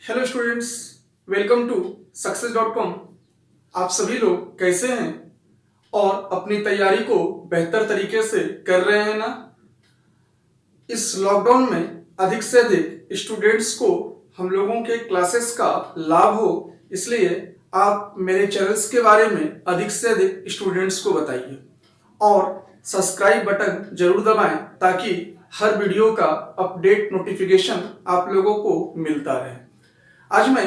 Hello students, welcome to success dot com. आप सभी लोग कैसे हैं और अपनी तैयारी को बेहतर तरीके से कर रहे हैं ना। इस लॉकडाउन में अधिक से अधिक स्टूडेंट्स को हम लोगों के क्लासेस का लाभ हो, इसलिए आप मेरे चैनल्स के बारे में अधिक से अधिक स्टूडेंट्स को बताइए और सब्सक्राइब बटन जरूर दबाएं ताकि हर वीडियो का अपडेट नोटिफिकेशन आप लोगों को मिलता रहे। आज मैं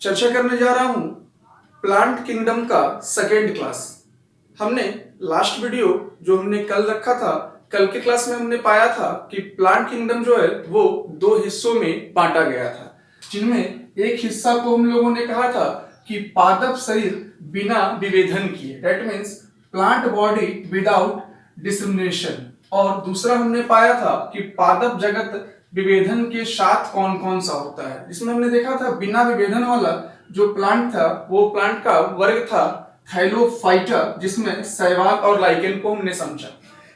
चर्चा करने जा रहा हूं प्लांट किंगडम का सेकेंड क्लास। हमने लास्ट वीडियो जो हमने कल रखा था, कल के क्लास में हमने पाया था कि प्लांट किंगडम जो है वो दो हिस्सों में बांटा गया था, जिनमें एक हिस्सा को हम लोगों ने कहा था कि पादप शरीर बिना विभेदन किए, that means plant body without discrimination, और दूसरा हमने पाया था कि पादप जगत विभेदन के साथ कौन कौन सा होता है, जिसमें हमने देखा था बिना विभेदन वाला जो प्लांट था वो प्लांट का वर्ग था थाइलोफाइटा, जिसमें शैवाल और लाइकेन को हमने समझा।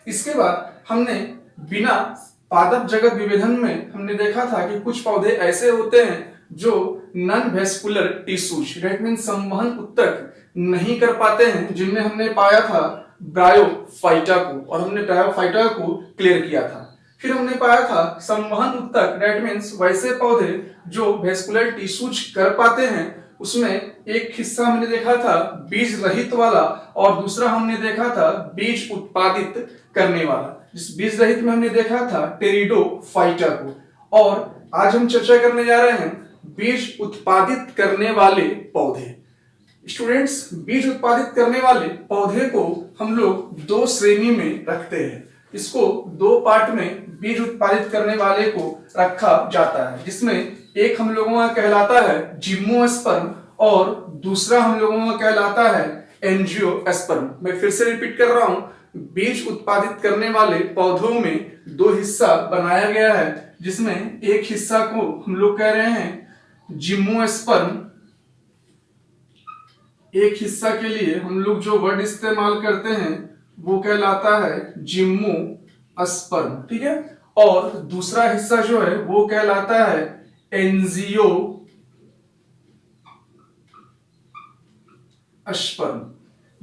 इसके बाद हमने बिना पादप जगत विभेदन में हमने देखा था कि कुछ पौधे ऐसे होते हैं जो non vascular tissues, that means संवहन उत्तक नहीं कर पाते हैं, जिनमें हमने पाया था ब्रायोफाइटा को, और हमने ब्रायोफाइटा को क्लियर किया था। फिर हमने पाया था संवहन उत्तक, दैट मीन्स वैसे पौधे जो वेस्कुलर टिश्यूज कर पाते हैं, उसमें एक हिस्सा हमने देखा था बीज रहित वाला और दूसरा हमने देखा था बीज उत्पादित करने वाला। जिस बीज रहित में हमने देखा था टेरिडोफाइटा को, और आज हम चर्चा करने जा रहे हैं बीज उत्पादित करने वाले पौधे। स्टूडेंट्स, बीज उत्पादित करने वाले पौधे को हम लोग दो श्रेणी में रखते हैं। इसको दो पार्ट में बीज उत्पादित करने वाले को रखा जाता है, जिसमें एक हम लोगों का कहलाता है जिम्नोस्पर्म और दूसरा हम लोगों का कहलाता है एंजियोस्पर्म। मैं फिर से रिपीट कर रहा हूं, बीज उत्पादित करने वाले पौधों में दो हिस्सा बनाया गया है, जिसमें एक हिस्सा को हम लोग कह रहे हैं जिम्नोस्पर्म। एक हिस्सा के लिए हम लोग जो वर्ड इस्तेमाल करते हैं वो कहलाता है जिम्नोस्पर्म, ठीक है, और दूसरा हिस्सा जो है वो कहलाता है एंजियोस्पर्म।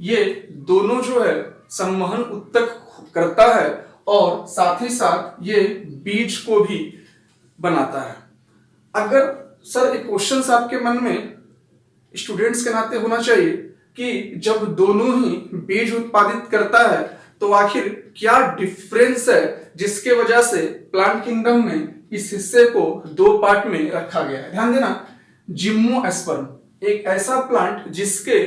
ये दोनों जो है संवहन उत्तक करता है और साथ ही साथ ये बीज को भी बनाता है। अगर सर एक क्वेश्चन आपके मन में स्टूडेंट्स के नाते होना चाहिए कि जब दोनों ही बीज उत्पादित करता है तो आखिर क्या डिफरेंस है जिसके वजह से प्लांट किंगडम में इस हिस्से को दो पार्ट में रखा गया है। ध्यान देना, जिम्नोस्पर्म एक ऐसा प्लांट जिसके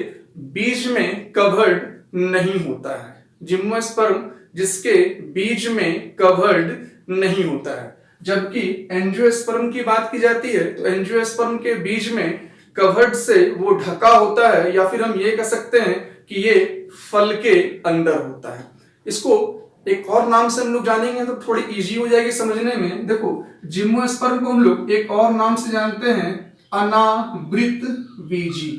बीज में कवर्ड नहीं होता है, जिम्नोस्पर्म जिसके बीज में कवर्ड नहीं होता है, जबकि एंजियोस्पर्म की बात की जाती है तो एंजियोस्पर्म के बीज में कवर्ड से वो ढका होता है, या फिर हम ये कह सकते हैं कि ये फल के अंदर होता है। इसको एक और नाम से हम लोग जानेंगे तो थोड़ी इजी हो जाएगी समझने में। देखो, जिम्नोस्पर्म को हम लोग एक और नाम से जानते हैं अनावृत बीजी।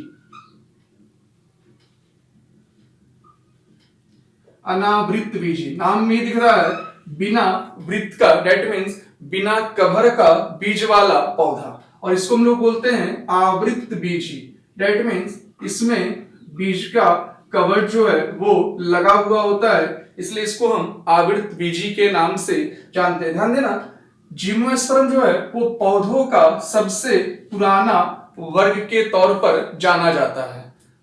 अनावृत बीजी नाम में दिख रहा है बिना वृत्त का, दैट मीन्स बिना कवर का बीज वाला पौधा, और इसको हम लोग बोलते हैं आवृत बीजी, दैट मीन्स इसमें बीज का कवर जो है वो लगा हुआ होता है, इसलिए इसको हम आवृत बीजी के नाम से जानते हैं। ध्यान देना, जिम्नोस्पर्म जो है वो पौधों का सबसे पुराना वर्ग के तौर पर जाना जाता है।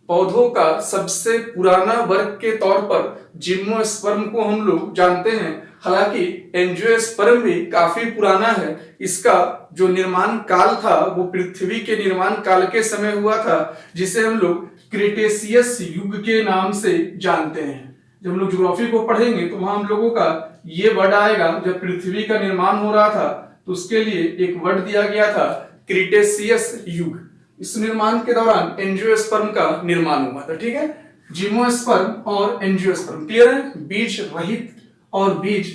पौधों का सबसे पुराना वर्ग के तौर पर जिम्नोस्पर्म को हम लोग जानते हैं। हालांकि एंजियोस्पर्म भी काफी पुराना है। इसका जो निर्माण काल था वो पृथ्वी के निर्माण काल के समय हुआ था, जिसे हम लोग क्रिटेशियस युग के नाम से जानते हैं। जब हम लोग ज्योग्राफी को पढ़ेंगे तो वहां हम लोगों का ये वर्ड आएगा, जब पृथ्वी का निर्माण हो रहा था तो उसके लिए एक वर्ड दिया गया था क्रिटेशियस युग। इस निर्माण के दौरान एंजियोस्पर्म का निर्माण हुआ था, ठीक है। जिम्नोस्पर्म और एंजियोस्पर्म क्लियर है। बीज रहित और बीज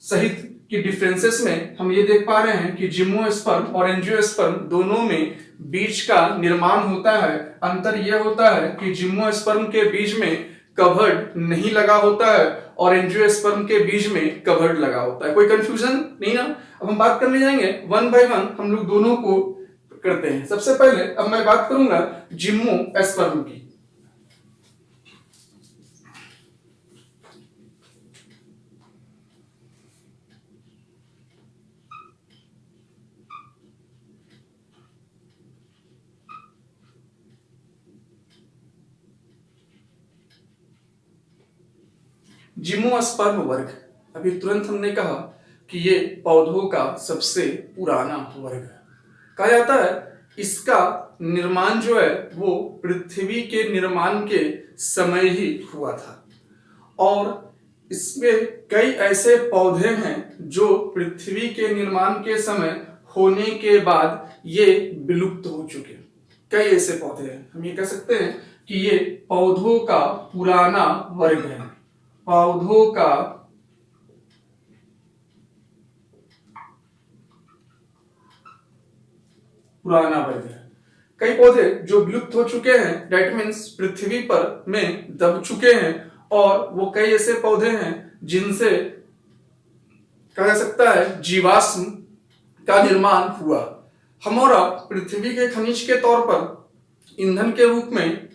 सहित के डिफरेंसेस में हम ये देख पा रहे हैं कि जिम्नोस्पर्म और एंजियोस्पर्म दोनों में बीज का निर्माण होता है। अंतर यह होता है कि जिम्नोस्पर्म के बीज में कवर्ड नहीं लगा होता है और एंजियोस्पर्म के बीज में कवर्ड लगा होता है। कोई कंफ्यूजन नहीं ना। अब हम बात करने जाएंगे वन बाय वन, हम लोग दोनों को करते हैं। सबसे पहले अब मैं बात करूंगा जिम्नोस्पर्म की। जिम्नोस्पर्म वर्ग, अभी तुरंत हमने कहा कि ये पौधों का सबसे पुराना वर्ग है। कहा जाता है इसका निर्माण जो है वो पृथ्वी के निर्माण के समय ही हुआ था, और इसमें कई ऐसे पौधे हैं जो पृथ्वी के निर्माण के समय होने के बाद ये विलुप्त हो चुके हैं। कई ऐसे पौधे हैं, हम ये कह सकते हैं कि ये पौधों का पुराना वर्ग है। पौधों का पुराना वर्ग है। कई पौधे जो विलुप्त हो चुके हैं, दैट मीन्स पृथ्वी पर में दब चुके हैं, और वो कई ऐसे पौधे हैं जिनसे कहा जा सकता है जीवाश्म का निर्माण हुआ। हमारा पृथ्वी के खनिज के तौर पर ईंधन के रूप में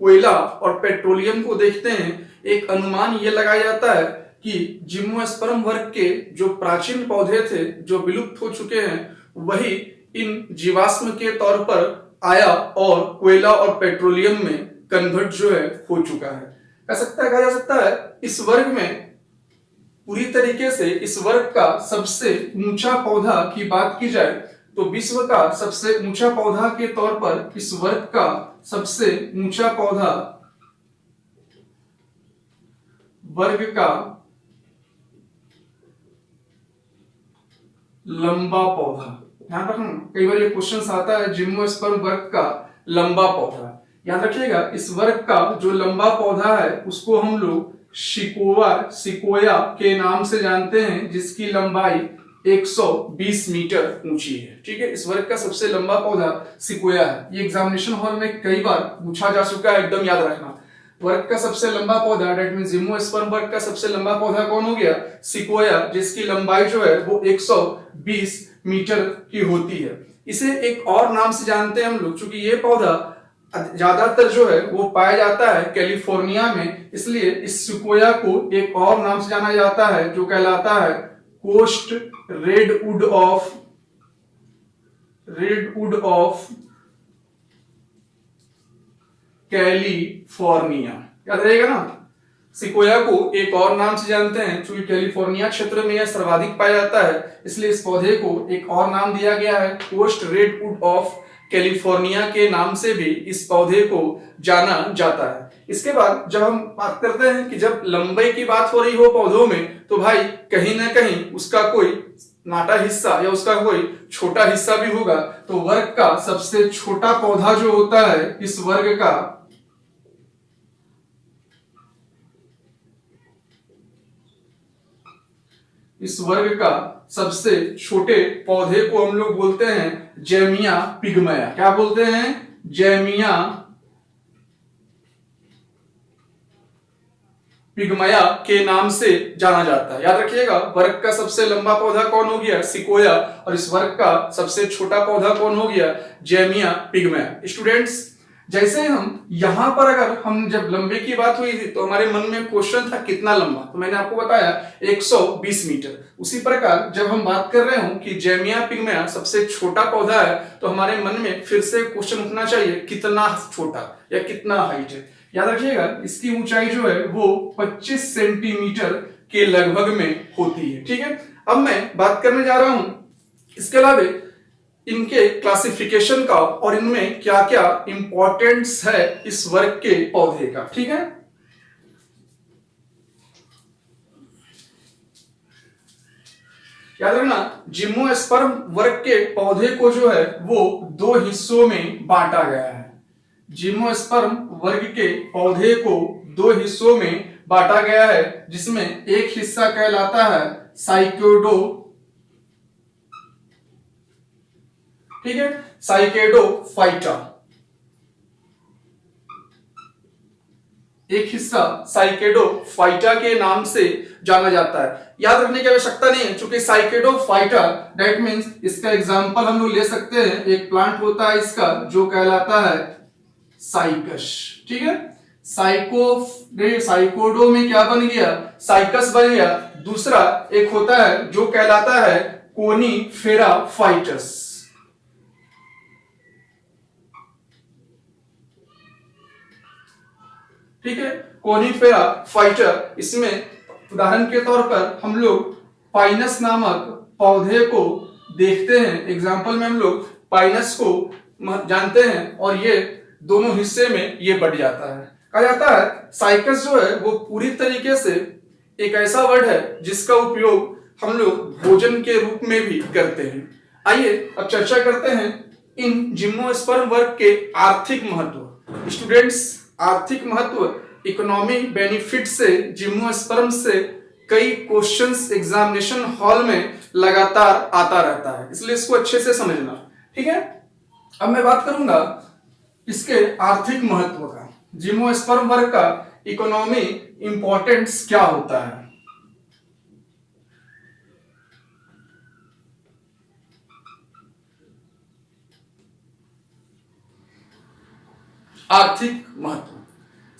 कोयला और पेट्रोलियम को देखते हैं। एक अनुमान यह लगाया जाता है कि जिम्नोस्पर्म वर्ग के जो प्राचीन पौधे थे जो विलुप्त हो चुके हैं, वही इन जीवाश्म के तौर पर आया और कोयला और पेट्रोलियम में कन्वर्ट जो है हो चुका है। कहा जा सकता है इस वर्ग में पूरी तरीके से इस वर्ग का सबसे ऊंचा पौधा की बात की जाए तो विश्व का सबसे ऊंचा पौधा के तौर पर इस वर्ग का सबसे ऊंचा पौधा वर्ग का लंबा पौधा, ध्यान रखना कई बार ये क्वेश्चन आता है जिम्नोस्पर्म वर्ग का लंबा पौधा। याद रखिएगा इस वर्ग का जो लंबा पौधा है उसको हम लोग सिकोया के नाम से जानते हैं, जिसकी लंबाई 120 मीटर ऊंची है। ठीक है, इस वर्ग का सबसे लंबा पौधा सिकोया है। ये एग्जामिनेशन हॉल में कई बार पूछा जा चुका है, एकदम याद रखना। वर्ग का सबसे लंबा पौधा दैट मींस जिम्नोस्पर्म वर्ग का सबसे लंबा पौधा कौन हो गया? सिकोया, जिसकी लंबाई जो है वो 120 मीटर की होती है। इसे एक और नाम से जानते हैं हम लोग, क्योंकि ये पौधा ज्यादातर जो है वो पाया जाता है कैलिफोर्निया में, इसलिए इस सिकोया को एक और नाम से जाना जाता है जो कहलाता है कोस्ट रेडवुड ऑफ कैलिफोर्निया। याद रहेगा ना, सिकोया को एक और नाम से जानते हैं क्योंकि कैलिफोर्निया क्षेत्र में यह सर्वाधिक पाया जाता है, इसलिए इस पौधे को एक और नाम दिया गया है कोस्ट रेडवुड ऑफ कैलिफोर्निया के नाम से भी इस पौधे को जाना जाता है। इसके बाद जब हम बात करते हैं कि जब लंबाई की बात हो रही हो पौधों में, तो भाई कहीं ना कहीं उसका कोई नाटा हिस्सा या उसका कोई छोटा हिस्सा भी होगा। तो वर्ग का सबसे छोटा पौधा जो होता है इस वर्ग का सबसे छोटे पौधे को हम लोग बोलते हैं जेमिया पिग्मया। क्या बोलते हैं? जेमिया पिग्मया के नाम से जाना जाता है। याद रखिएगा वर्ग का सबसे लंबा पौधा कौन हो गया? सिकोया, और इस वर्ग का सबसे छोटा पौधा कौन हो गया? जेमिया पिग्मया। स्टूडेंट्स, जैसे हम यहां पर अगर हम जब लंबे की बात हुई थी तो हमारे मन में क्वेश्चन था कितना लंबा, तो मैंने आपको बताया 120 मीटर। उसी प्रकार जब हम बात कर रहे हो कि जेमिया पिग्मया सबसे छोटा पौधा है, तो हमारे मन में फिर से क्वेश्चन उठना चाहिए कितना छोटा या कितना हाइट है। याद रखिएगा इसकी ऊंचाई जो है वो 25 सेंटीमीटर के लगभग में होती है। ठीक है, अब मैं बात करने जा रहा हूं इसके अलावा इनके क्लासिफिकेशन का और इनमें क्या क्या इंपॉर्टेंस है इस वर्ग के पौधे का। ठीक है, याद रखना जिम्नोस्पर्म वर्ग के पौधे को जो है वो दो हिस्सों में बांटा गया है। जिम्नोस्पर्म वर्ग के पौधे को दो हिस्सों में बांटा गया है, जिसमें एक हिस्सा कहलाता है साइकोडो, ठीक है, साइकेडोफाइटा। एक हिस्सा साइकेडोफाइटा के नाम से जाना जाता है। याद रखने की आवश्यकता नहीं है, क्योंकि साइकेडोफाइटा दैट मींस इसका एग्जांपल हम लोग ले सकते हैं, एक प्लांट होता है इसका जो कहलाता है साइकस। ठीक है, साइकोडो में क्या बन गया, साइकस बन गया। दूसरा एक होता है जो कहलाता है कोनीफेरा फाइटस। ठीक है, कोनीफेरा फाइटर, इसमें उदाहरण के तौर पर हम लोग पाइनस नामक पौधे को देखते हैं। एग्जाम्पल में हम लोग पाइनस को जानते हैं और ये दोनों हिस्से में ये बढ़ जाता है। कहा जाता है साइकस जो है वो पूरी तरीके से एक ऐसा वर्ड है जिसका उपयोग हम लोग भोजन के रूप में भी करते हैं। आइए अब चर्चा करते हैं इन जिम्नोस्पर्म वर्ग के आर्थिक महत्व। स्टूडेंट्स, आर्थिक महत्व इकोनॉमिक बेनिफिट से जिम्नोस्पर्म से कई क्वेश्चंस एग्जामिनेशन हॉल में लगातार आता रहता है, इसलिए इसको अच्छे से समझना। ठीक है, अब मैं बात करूंगा इसके आर्थिक महत्व का। जिम्नोस्पर्म वर्ग का इकोनॉमी इंपॉर्टेंस क्या होता है। आर्थिक महत्व,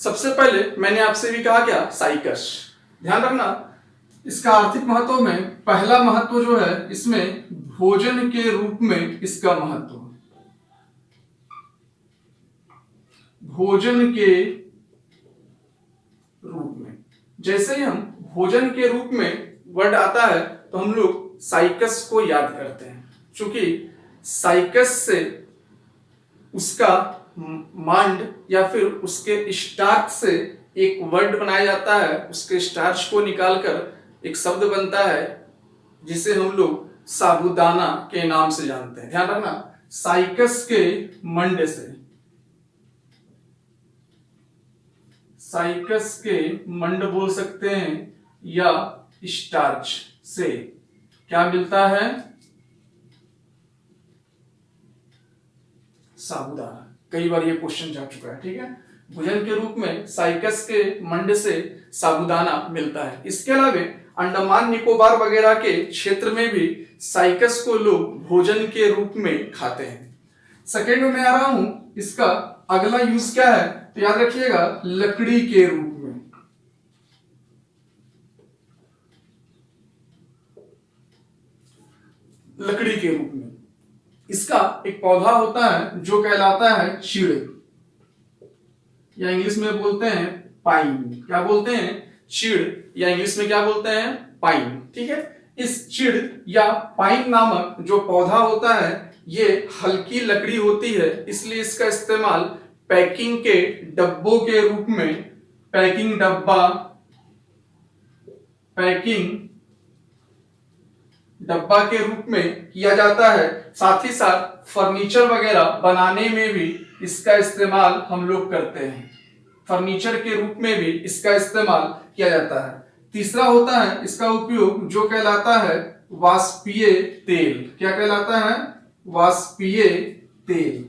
सबसे पहले मैंने आपसे भी कहा क्या, साइकस। ध्यान रखना इसका आर्थिक महत्व में पहला महत्व जो है इसमें भोजन के रूप में इसका महत्व, भोजन के रूप में। जैसे ही हम भोजन के रूप में वर्ड आता है तो हम लोग साइकस को याद करते हैं, क्योंकि साइकस से उसका मांड या फिर उसके स्टार्च से एक वर्ड बनाया जाता है, उसके स्टार्च को निकालकर एक शब्द बनता है जिसे हम लोग साबूदाना के नाम से जानते हैं। ध्यान रखना, साइकस के मंड से, साइकस के मंड बोल सकते हैं या स्टार्च से क्या मिलता है, साबूदाना। कई बार ये क्वेश्चन जा चुका है। ठीक है, भोजन के रूप में साइकस के मंड से साबूदाना मिलता है। इसके अलावा अंडमान निकोबार वगैरह के क्षेत्र में भी साइकस को लोग भोजन के रूप में खाते हैं। सेकेंड में मैं आ रहा हूं, इसका अगला यूज क्या है तो याद रखिएगा, लकड़ी के रूप में। लकड़ी के रूप में इसका एक पौधा होता है जो कहलाता है चीड़, या इंग्लिश में बोलते हैं पाइन। क्या बोलते हैं, चीड़, या इंग्लिश में क्या बोलते हैं, पाइन। ठीक है, इस चीड़ या पाइन नामक जो पौधा होता है ये हल्की लकड़ी होती है, इसलिए इसका इस्तेमाल पैकिंग के डब्बों के रूप में, पैकिंग डब्बा, पैकिंग डब्बा के रूप में किया जाता है। साथ ही साथ फर्नीचर वगैरह बनाने में भी इसका इस्तेमाल हम लोग करते हैं, फर्नीचर के रूप में भी इसका इस्तेमाल किया जाता है। तीसरा होता है इसका उपयोग जो कहलाता है वाष्पीय तेल। क्या कहलाता है, वाष्पीय तेल।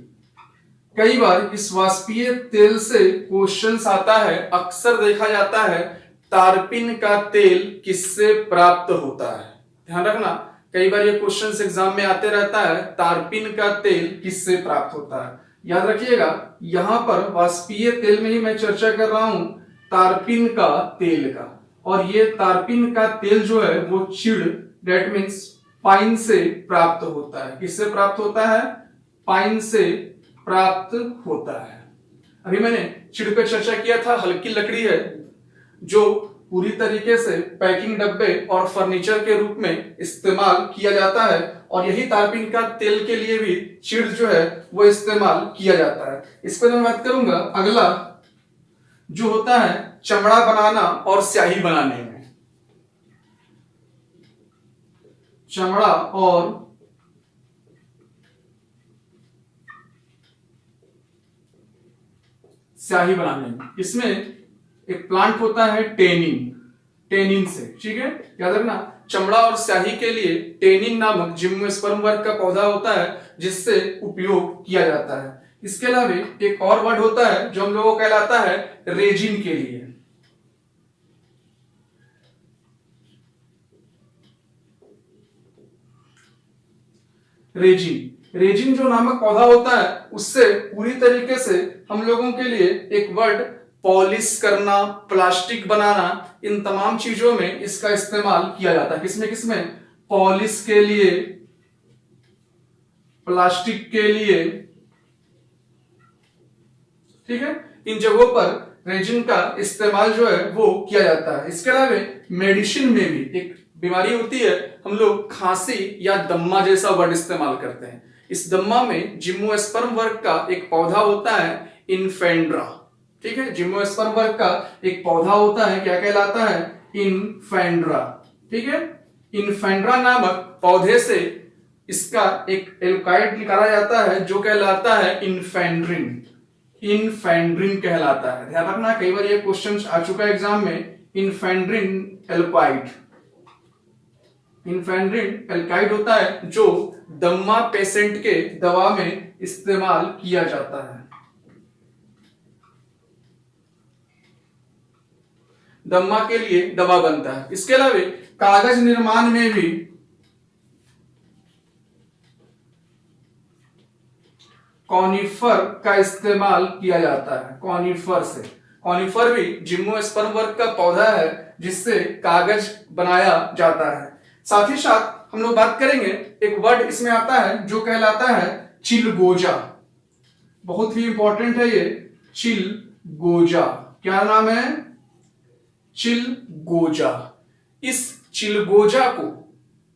कई बार इस वाष्पीय तेल से क्वेश्चंस आता है, अक्सर देखा जाता है तारपीन का तेल किससे प्राप्त होता है। ध्यान रखना, कई बार ये क्वेश्चंस एग्जाम में आते रहता है, तारपीन का तेल किससे प्राप्त होता है। याद रखिएगा, यहां पर वाष्पीय तेल में ही मैं चर्चा कर रहा हूं तारपीन का तेल का, और ये तारपीन का तेल जो है वो चीड़, दैट मीन्स पाइन से प्राप्त होता है। किससे प्राप्त होता है, पाइन से प्राप्त होता है। अभी मैंने चीड़ पे चर्चा किया था, हल्की लकड़ी है जो पूरी तरीके से पैकिंग डब्बे और फर्नीचर के रूप में इस्तेमाल किया जाता है, और यही तारपीन का तेल के लिए भी चीड़ जो है वो इस्तेमाल किया जाता है। इस पर मैं बात करूंगा अगला जो होता है चमड़ा बनाना और स्याही बनाने में। चमड़ा और स्याही बनाने में, इसमें एक प्लांट होता है टेनिन, टेनिन से। ठीक है, याद रखना, चमड़ा और स्याही के लिए टेनिन नामक जिम्नोस्पर्म वर्ग का पौधा होता है जिससे उपयोग किया जाता है। इसके अलावा एक और वर्ड होता है जो हम लोगों को कहलाता है रेजिन के लिए। रेजिन जो नामक पौधा होता है उससे पूरी तरीके से हम लोगों के लिए एक वर्ड पॉलिश करना, प्लास्टिक बनाना, इन तमाम चीजों में इसका इस्तेमाल किया जाता है। किसमें किसमें? पॉलिश के लिए, प्लास्टिक के लिए, ठीक है, इन जगहों पर रेजिन का इस्तेमाल जो है वो किया जाता है। इसके अलावा मेडिसिन में भी एक बीमारी होती है, हम लोग खांसी या दम्मा जैसा वर्ड इस्तेमाल करते हैं। इस दम्मा में जिम्नोस्पर्म वर्ग का एक पौधा होता है इनफेंड्रा, ठीक है, जिम्नोस्पर्म वर्ग का एक पौधा होता है, क्या कहलाता है? इनफेंड्रा, ठीक है। इनफेंड्रा नामक पौधे से इसका एक एल्काइड निकाला जाता है जो कहलाता है इनफेंड्रिन। इनफेंड्रिन कहलाता है। ध्यान रखना, कई बार ये क्वेश्चन आ चुका है एग्जाम में, इनफेंड्रिन एल्काइड। इनफेंड्रिन एल्काइड होता है जो दम्मा पेशेंट के दवा में इस्तेमाल किया जाता है। दम्मा के लिए दवा बनता है। इसके अलावा कागज निर्माण में भी कॉनिफर का इस्तेमाल किया जाता है। कॉनिफर से, कॉनिफर भी जिम्नोस्पर्म वर्ग का पौधा है जिससे कागज बनाया जाता है। साथ ही साथ हम लोग बात करेंगे, एक वर्ड इसमें आता है जो कहलाता है चिलगोजा। बहुत ही इंपॉर्टेंट है ये चिलगोजा। क्या नाम है? चिलगोजा। इस चिलगोजा को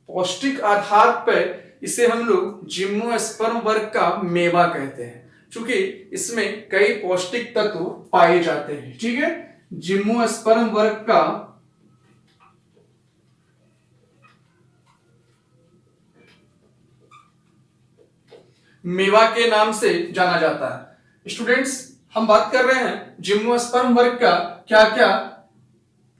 पौष्टिक आधार पर इसे हम लोग जिम्नोस्पर्म वर्ग का मेवा कहते हैं, क्योंकि इसमें कई पौष्टिक तत्व पाए जाते हैं, ठीक है। जिम्नोस्पर्म वर्ग का मेवा के नाम से जाना जाता है। स्टूडेंट्स, हम बात कर रहे हैं जिम्नोस्पर्म वर्ग का क्या क्या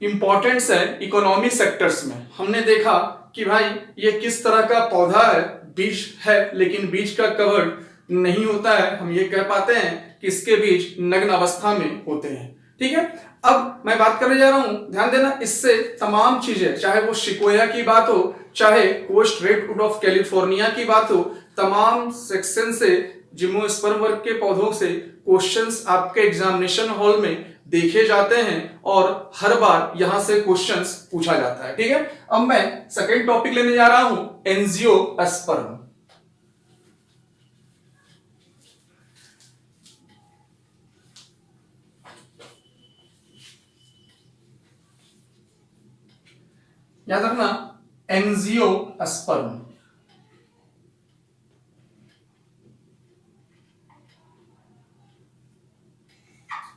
इंपॉर्टेंस है इकोनॉमी सेक्टर्स में। हमने देखा कि भाई ये किस तरह का पौधा है, बीज है लेकिन बीज का कवर नहीं होता है। हम ये कह पाते हैं कि इसके बीज नग्न अवस्था में होते हैं, ठीक है। अब मैं बात करने जा रहा हूं, ध्यान देना, इससे तमाम चीजें, चाहे वो शिकोया की बात हो, चाहे कोस्ट रेडवुड ऑफ कैलिफोर्निया की बात हो, तमाम सेक्शन से जिम्नोस्पर्म वर्ग के पौधों से क्वेश्चंस आपके एग्जामिनेशन हॉल में देखे जाते हैं और हर बार यहां से क्वेश्चंस पूछा जाता है, ठीक है। अब मैं सेकंड टॉपिक लेने जा रहा हूं, एंजियोस्पर्म। याद रखना, एंजियोस्पर्म।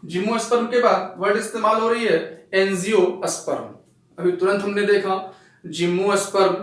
जिम्नोस्पर्म के बाद वर्ड इस्तेमाल हो रही है एंजियोस्पर्म। अभी तुरंत हमने देखा जिम्नोस्पर्म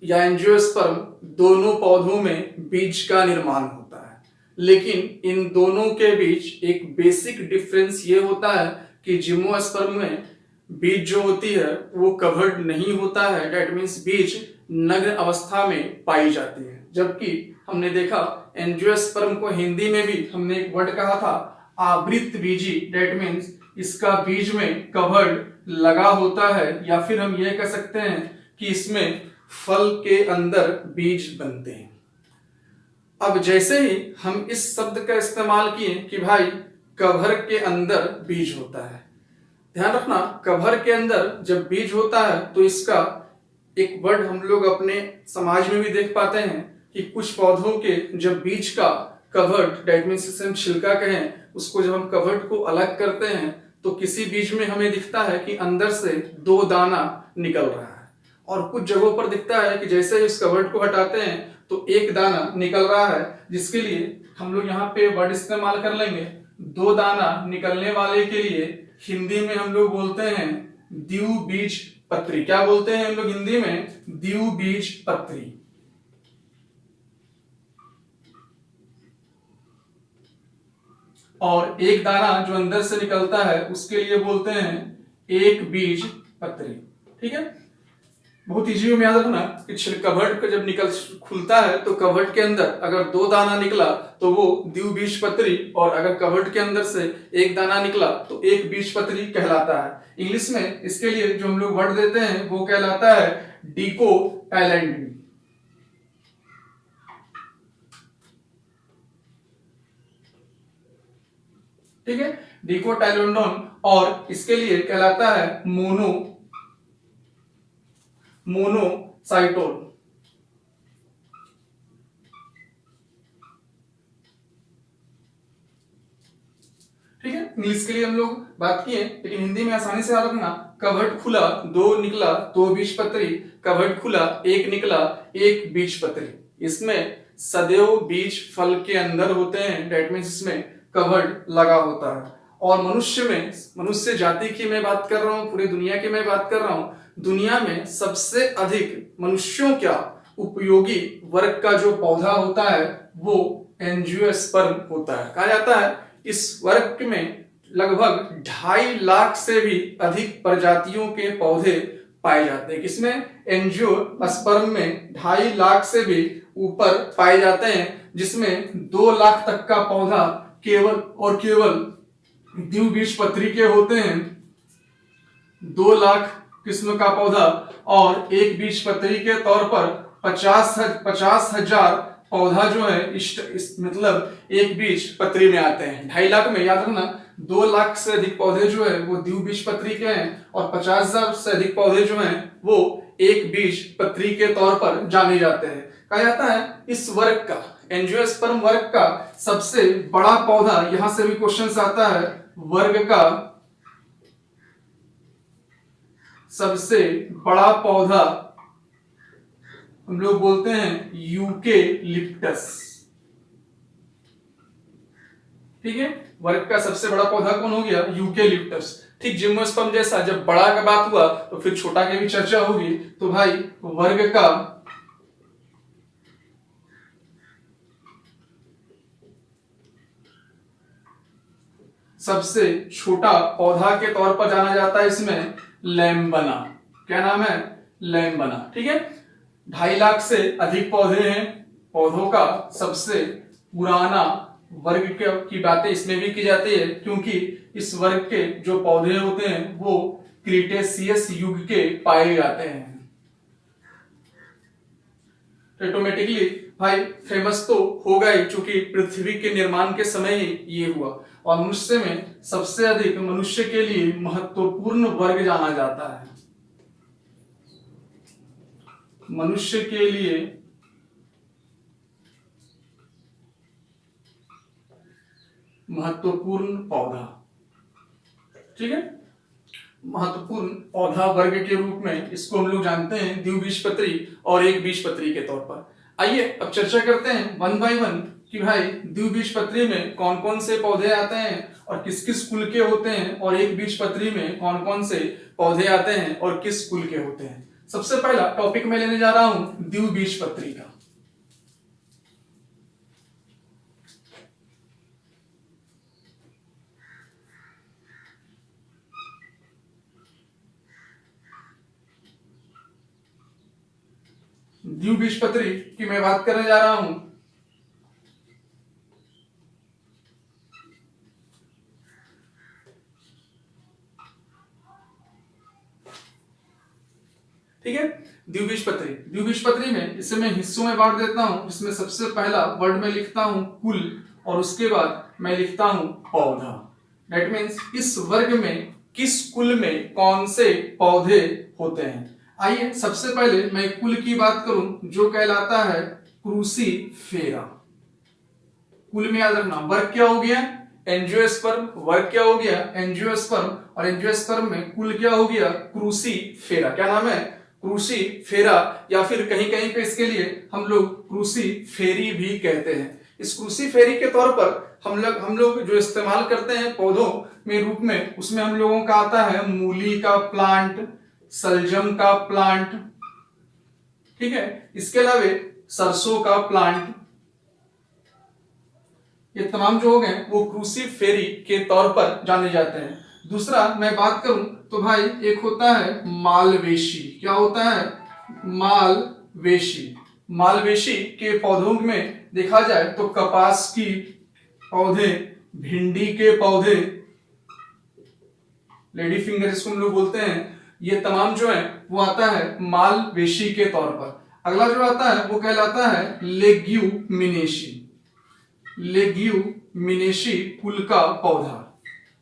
या एंजियोस्पर्म दोनों पौधों में बीज का निर्माण होता है, लेकिन इन दोनों के बीच एक बेसिक डिफरेंस ये होता है कि जिम्नोस्पर्म में बीज जो होती है वो कवर्ड नहीं होता है, डेट मीन्स बीज नग्न अवस्था में पाई जाती है। जबकि हमने देखा एंजियोस्पर्म को हिंदी में भी हमने एक वर्ड कहा था आवृत बीजी, डेट मीन्स इसका बीज में कवर्ड लगा होता है, या फिर हम ये कह सकते हैं कि इसमें फल के अंदर बीज बनते हैं। अब जैसे ही हम इस शब्द का इस्तेमाल किए कि भाई कवर के अंदर बीज होता है, ध्यान रखना, कवर के अंदर जब बीज होता है तो इसका एक वर्ड हम लोग अपने समाज में भी देख पाते हैं कि कुछ पौधों के जब बीज का कवर्ड, डेट मीन्स हम छिलका कहें, उसको जब हम कवर्ड को अलग करते हैं तो किसी बीज में हमें दिखता है कि अंदर से 2 दाना निकल रहा है, और कुछ जगहों पर दिखता है कि जैसे ही इस कवर्ड को हटाते हैं तो 1 दाना निकल रहा है, जिसके लिए हम लोग यहाँ पे वर्ड इस्तेमाल कर लेंगे 2 दाना निकलने वाले के लिए हिंदी में हम लोग बोलते हैं द्विबीजपत्री। क्या बोलते हैं हम लोग हिंदी में? द्विबीजपत्री। और 1 दाना जो अंदर से निकलता है उसके लिए बोलते हैं एक बीज पत्री, ठीक है। बहुत इजी वे में याद रखना कि कवर्ट का जब निकल खुलता है तो कवर्ट के अंदर अगर 2 दाना निकला तो वो द्विबीजपत्री, और अगर कवर्ट के अंदर से 1 दाना निकला तो एक बीजपत्री कहलाता है। इंग्लिश में इसके लिए जो हम लोग वर्ड देते हैं वो कहलाता है डिकोटाइलेडोन। ठीक है, डिकोटाइलेडोन, और इसके लिए कहलाता है मोनोसाइटोन। ठीक है, इंग्लिश के लिए हम लोग बात किए, लेकिन हिंदी में आसानी से याद रखना, कवर्ट खुला 2 निकला 2 बीजपत्री, कवर्ट खुला 1 निकला 1 बीजपत्री। इसमें सदैव बीज फल के अंदर होते हैं, डेट मीन्स इसमें कवर्ट लगा होता है। और मनुष्य में, मनुष्य जाति की मैं बात कर रहा हूं, पूरी दुनिया की मैं बात कर रहा हूं, दुनिया में सबसे अधिक मनुष्यों का उपयोगी वर्ग का जो पौधा होता है वो एंजियोस्पर्म होता है। कहा जाता है इस वर्ग में लगभग 2.5 लाख से भी अधिक प्रजातियों के पौधे पाए जाते हैं। किसमें? एंजियोस्पर्म में 2.5 लाख से भी ऊपर पाए जाते हैं, जिसमें 2 लाख तक का पौधा केवल और केवल द्विबीजपत्री के होते हैं। 2 लाख किस्म का पौधा, और एक बीजपत्री के तौर पर 50,000 पौधा जो है मतलब एक बीजपत्री में आते हैं। 2.5 लाख में याद रखना 2 लाख से अधिक पौधे जो है वो द्विबीजपत्री के हैं, और 50,000 से अधिक पौधे जो हैं वो एक बीजपत्री के तौर पर जाने जाते हैं। कहा जाता है इस वर्ग का, एंजियोस्पर्म वर्ग का सबसे बड़ा पौधा, यहां से भी क्वेश्चन आता है, वर्ग का सबसे बड़ा पौधा हम लोग बोलते हैं यूकेलिप्टस। ठीक है, वर्ग का सबसे बड़ा पौधा कौन हो गया? यूकेलिप्टस। ठीक, जिम्नोस्पर्म जैसा जब बड़ा का बात हुआ तो फिर छोटा की भी चर्चा होगी। तो भाई वर्ग का सबसे छोटा पौधा के तौर पर जाना जाता है इसमें लैम्बना। क्या नाम है? लैम्बना। ठीक है, 2.5 लाख से अधिक पौधे हैं। पौधों का सबसे पुराना वर्ग की बातें इसमें भी की जाती है, क्योंकि इस वर्ग के जो पौधे होते हैं वो क्रीटेशियस युग के पाए जाते हैं। ऑटोमेटिकली भाई फेमस तो होगा ही, चूंकि पृथ्वी के निर्माण के समय ही ये हुआ। और मनुष्य में सबसे अधिक मनुष्य के लिए महत्वपूर्ण वर्ग जाना जाता है। मनुष्य के लिए महत्वपूर्ण पौधा, ठीक है, महत्वपूर्ण पौधा वर्ग के रूप में इसको हम लोग जानते हैं द्विबीजपत्री और एक बीजपत्री के तौर पर। आइए अब चर्चा करते हैं 1 बाय 1 कि भाई द्विबीजपत्री में कौन कौन से पौधे आते हैं और किस किस कुल के होते हैं, और एक बीजपत्री में कौन कौन से पौधे आते हैं और किस कुल के होते हैं। सबसे पहला टॉपिक मैं लेने जा रहा हूं द्विबीजपत्री का। द्विबीजपत्री की मैं बात करने जा रहा हूं। ठीक है, द्विबीजपत्री में इसे मैं हिस्सों में बांट देता हूं, जिसमें सबसे पहला वर्ड में लिखता हूं कुल, और उसके बाद मैं लिखता हूं पौधा। दैट मीन्स इस वर्ग में किस कुल में कौन से पौधे होते हैं। आइए सबसे पहले मैं कुल की बात करूं जो कहलाता है क्रूसीफेरा। कुल में याद रखना वर्ग क्या हो गया? एंजियोस्पर्म। वर्ग क्या हो गया? एंजियोस्पर्म। और एंजियोस्पर्म में कुल क्या हो गया? क्रूसीफेरा। क्या नाम है? क्रूसीफेरा, या फिर कहीं कहीं पे इसके लिए हम लोग क्रूसीफेरी भी कहते हैं। इस क्रूसीफेरी के तौर पर हम लोग जो इस्तेमाल करते हैं पौधों में रूप में, उसमें हम लोगों का आता है मूली का प्लांट, सलजम का प्लांट, ठीक है, इसके अलावा सरसों का प्लांट, ये तमाम जो हो गए वो क्रूसीफेरी के तौर पर जाने जाते हैं। दूसरा मैं बात करूं तो भाई एक होता है मालवेशी। क्या होता है? मालवेशी। मालवेशी के पौधों में देखा जाए तो कपास की पौधे, भिंडी के पौधे, लेडी फिंगर जिसको हम लोग बोलते हैं, ये तमाम जो है वो आता है मालवेशी के तौर पर। अगला जो आता है वो कहलाता है लेग्यूमिनेशी। लेग्यूमिनेशी कुल का पौधा।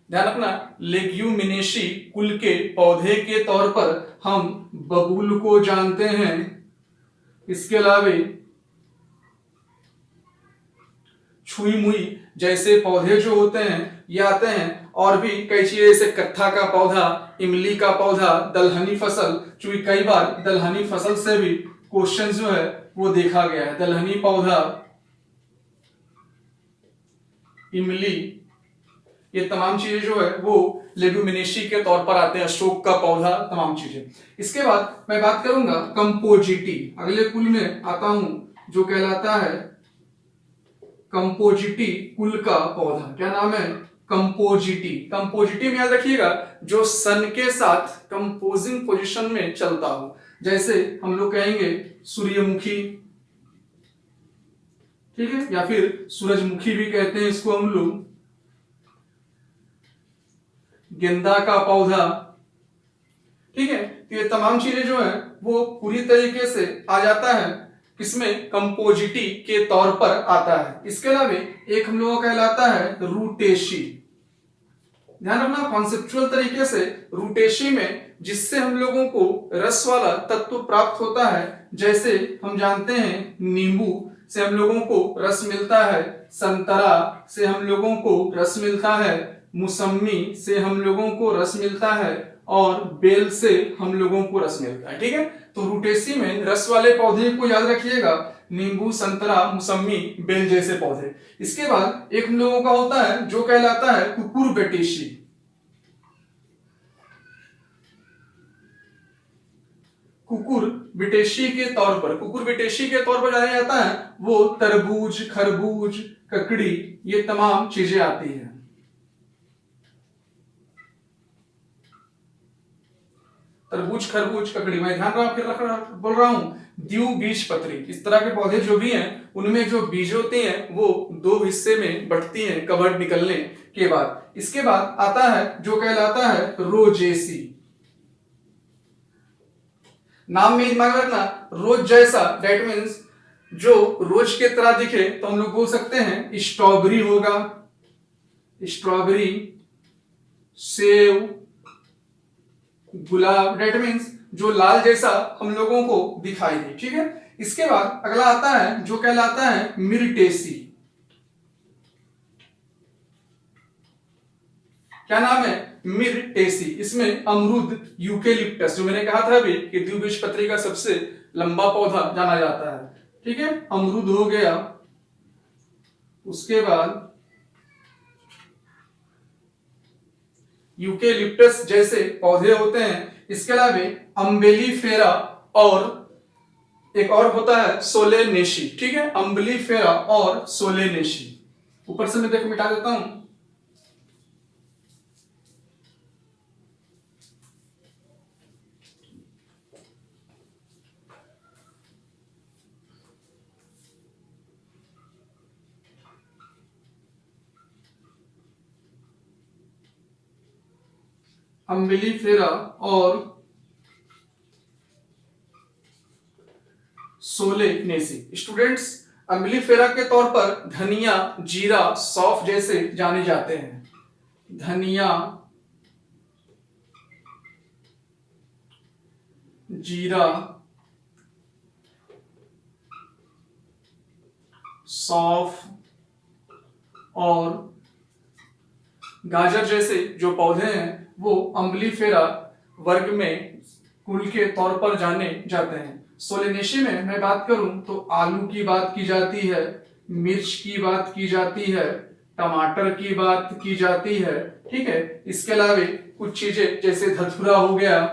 ध्यान रखना, लेग्यूमिनेशी कुल के पौधे के तौर पर हम बबूल को जानते हैं। इसके अलावे छुई मुई जैसे पौधे जो होते हैं ये आते हैं, और भी कई चीजें जैसे कत्था का पौधा, इमली का पौधा, दलहनी फसल। चूंकि कई बार दलहनी फसल से भी क्वेश्चन जो है वो देखा गया है। दलहनी पौधा, इमली, ये तमाम चीजें जो है वो लेग्यूमिनेशी के तौर पर आते हैं। अशोक का पौधा, तमाम चीजें। इसके बाद मैं बात करूंगा कंपोजिटी। अगले कुल में आता हूं जो कहलाता है कंपोजिटी कुल का पौधा। क्या नाम है? कंपोजिटी। कंपोजिटी में याद रखिएगा जो सन के साथ कंपोजिंग पोजीशन में चलता हो। जैसे हम लोग कहेंगे सूर्यमुखी, ठीक है, या फिर सूरजमुखी भी कहते हैं इसको हम लोग। गेंदा का पौधा, ठीक है। तो ये तमाम चीजें जो है वो पूरी तरीके से आ जाता है किसमें? कंपोजिटी के तौर पर आता है। इसके अलावा एक हम लोगों का कहलाता है रूटेशी। ध्यान रखना, कॉन्सेप्चुअल तरीके से रूटेशी में जिससे हम लोगों को रस वाला तत्व प्राप्त होता है, जैसे हम जानते हैं नींबू से हम लोगों को रस मिलता है, संतरा से हम लोगों को रस मिलता है, मौसमी से हम लोगों को रस मिलता है, और बेल से हम लोगों को रस मिलता है। ठीक है, तो रूटेसी में रस वाले पौधे को याद रखिएगा, नींबू, संतरा, मौसमी, बेल जैसे पौधे। इसके बाद एक हम लोगों का होता है जो कहलाता है कुकुरबिटेसी। कुकुरबिटेसी के तौर पर जाना जाता है वो तरबूज, खरबूज, ककड़ी, ये तमाम चीजें आती हैं। तरबूज, खरबूज, ककड़ी, मैं ध्यान बोल रहा हूं द्विबीजपत्री। इस तरह के पौधे जो भी हैं उनमें जो बीज होते हैं वो दो हिस्से में बंटती हैं कवड निकलने के बाद। इसके बाद आता है जो कहलाता है रोजेसी। नाम में दिमाग रखना, रोज जैसा, दैट मीन्स जो रोज के तरह दिखे तो हम लोग बोल सकते हैं स्ट्रॉबेरी होगा, strawberry, save, gulab, that means जो लाल जैसा हम लोगों को दिखाई दे। ठीक है, इसके बाद अगला आता है जो कहलाता है मिर्टेसी। क्या नाम है? मिर्टेसी। इसमें अमरूद, यूकेलिप्टस, जो मैंने कहा था अभी कि द्विबीजपत्री का सबसे लंबा पौधा जाना जाता है। ठीक है, अमरूद हो गया। उसके बाद यूकेलिप्टस जैसे पौधे होते हैं। इसके अलावा अम्बेलीफेरा और एक और होता है सोलेनेशी। ठीक है, अम्बेलीफेरा और सोलेनेशी। ऊपर से मैं देखो मिटा देता हूं। अम्बेलीफेरा और सोलेनेसी। स्टूडेंट्स, अम्बेलीफेरा के तौर पर धनिया, जीरा, सौंफ जैसे जाने जाते हैं। धनिया, जीरा, सौंफ और गाजर जैसे जो पौधे हैं वो अम्बेलीफेरा वर्ग में कुल के तौर पर जाने जाते हैं। सोलेनेशी में मैं बात करूं तो आलू की बात की जाती है, मिर्च की बात की जाती है, टमाटर की बात की जाती है। ठीक है, इसके अलावा कुछ चीजें जैसे धतूरा हो गया।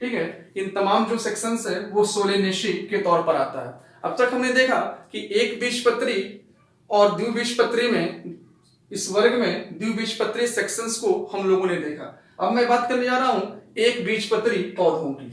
ठीक है, इन तमाम जो सेक्शंस है वो सोलेनेशी के तौर पर आता है। अब तक हमने देखा कि एक बीजपत्री और द्विबीजपत्री में, इस वर्ग में द्विबीजपत्री सेक्शंस को हम लोगों ने देखा। अब मैं बात करने जा रहा हूं एक बीजपत्री पौधों की।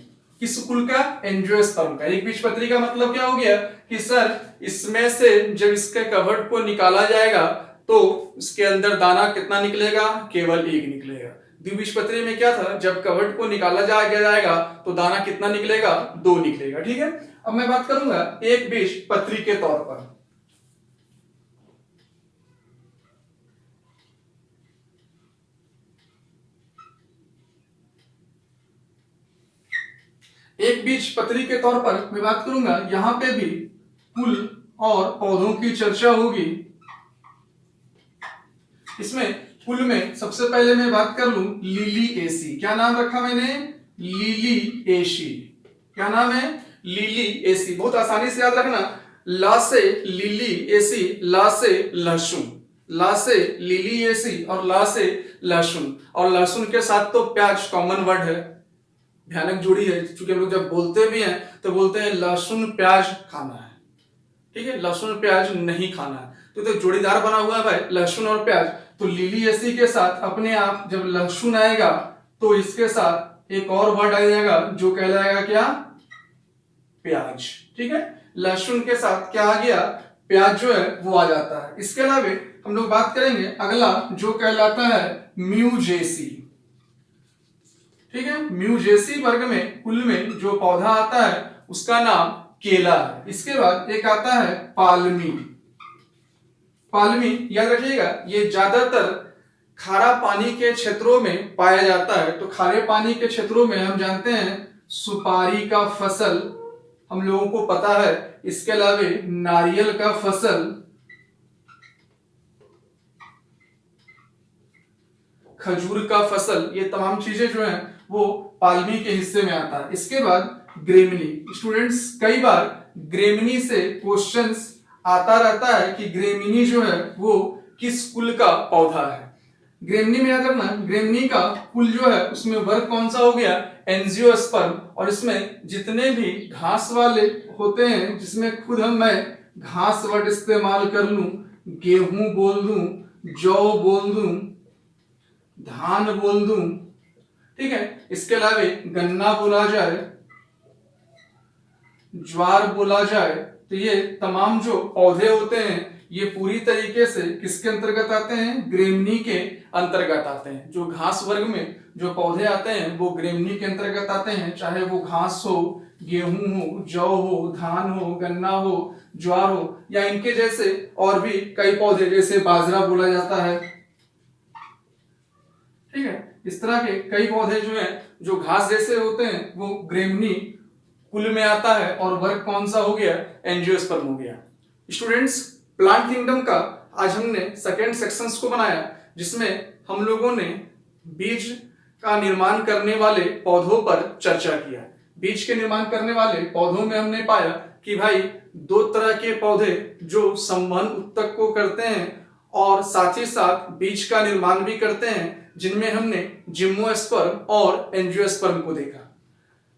किस कुल का? एंजियोस्पर्म का। एक बीजपत्री का मतलब क्या हो गया कि सर इसमें से जब इसके कवट को निकाला जाएगा तो इसके अंदर दाना कितना निकलेगा? केवल एक निकलेगा। द्विबीजपत्री में क्या था, जब कवट को निकाला जाएगा तो दाना कितना निकलेगा? 2 निकलेगा। ठीक है, अब मैं बात करूंगा एक बीजपत्री के तौर पर। एक बीजपत्री के तौर पर मैं बात करूंगा, यहां पे भी फूल और पौधों की चर्चा होगी। इसमें फूल में सबसे पहले मैं बात कर लूं लिलिएसी। क्या नाम रखा मैंने? लिलिएसी। क्या नाम है? लिलिएसी। बहुत आसानी से याद रखना, ला से लिलिएसी, ला से लहसुन, ला से लिलिएसी और ला से लहसुन। और लहसुन के साथ तो प्याज कॉमन वर्ड है, भयानक जोड़ी है, क्योंकि हम लोग जब बोलते भी हैं तो बोलते हैं लहसुन प्याज खाना है। ठीक है, लहसुन प्याज नहीं खाना है, तो जोड़ीदार बना हुआ है भाई, लहसुन और प्याज। तो लिलिएसी के साथ अपने आप जब लहसुन आएगा तो इसके साथ एक और वर्ड आ जाएगा जो कहलाएगा क्या? प्याज। ठीक है, लहसुन के साथ क्या आ गया? प्याज जो है वो आ जाता है। इसके अलावा हम लोग बात करेंगे अगला जो कहलाता है म्यूजेसी। ठीक है, म्यूजेसी वर्ग में कुल में जो पौधा आता है उसका नाम केला है। इसके बाद एक आता है पालमी। पालमी याद रखिएगा, ये ज्यादातर खारा पानी के क्षेत्रों में पाया जाता है। तो खारे पानी के क्षेत्रों में हम जानते हैं सुपारी का फसल हम लोगों को पता है। इसके अलावा नारियल का फसल, खजूर का फसल, ये तमाम चीजें जो हैं वो पालमी के हिस्से में आता है। इसके बाद ग्रेमिनी। स्टूडेंट्स कई बार ग्रेमिनी से क्वेश्चंस आता रहता है कि ग्रेमिनी जो है वो किस कुल का पौधा है। ग्रेमिनी में याद रखना, ग्रेमिनी का कुल जो है उसमें वर्ग कौन सा हो गया? एंजियोस्पर्म। और इसमें जितने भी घास वाले होते हैं, जिसमें खुद मैं घास वर्ड इस्तेमाल कर लूं, गेहूं बोल दूं, जौ बोल दूं, धान बोल दूं, ठीक है, इसके अलावा गन्ना बोला जाए, ज्वार बोला जाए, तो ये तमाम जो पौधे होते हैं ये पूरी तरीके से किसके अंतर्गत आते हैं? ग्रेमिनी के अंतर्गत आते हैं। जो घास वर्ग में जो पौधे आते हैं वो ग्रेमिनी के अंतर्गत आते हैं, चाहे वो घास हो, गेहूं हो, जौ हो, धान हो, गन्ना हो, ज्वार हो, या इनके जैसे और भी कई पौधे, जैसे बाजरा बोला जाता है। ठीक है, इस तरह के कई पौधे जो हैं जो घास जैसे होते हैं वो ग्रेमिनी कुल में आता है। और वर्ग कौन सा हो गया? एंजियोस्पर्म हो गया। स्टूडेंट्स प्लांट किंगडम का आज हमने सेकेंड सेक्शंस को बनाया, जिसमें हम लोगों ने बीज का निर्माण करने वाले पौधों पर चर्चा किया। बीज के निर्माण करने वाले पौधों में हमने पाया कि भाई 2 तरह के पौधे जो संवहन उत्तक को करते हैं और साथ ही साथ बीज का निर्माण भी करते हैं, जिनमें हमने जिम्नोस्पर्म और एंजियोस्पर्म को देखा।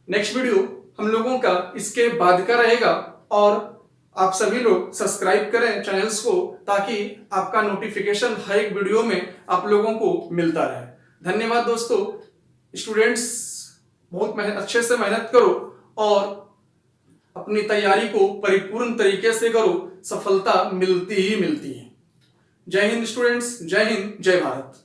नेक्स्ट वीडियो हम लोगों का इसके बाद का रहेगा, और आप सभी लोग सब्सक्राइब करें चैनल्स को, ताकि आपका नोटिफिकेशन हर एक वीडियो में आप लोगों को मिलता रहे। धन्यवाद दोस्तों। स्टूडेंट्स बहुत अच्छे से मेहनत करो और अपनी तैयारी को परिपूर्ण तरीके से करो, सफलता मिलती ही मिलती है। जय हिंद स्टूडेंट्स, जय हिंद, जय भारत।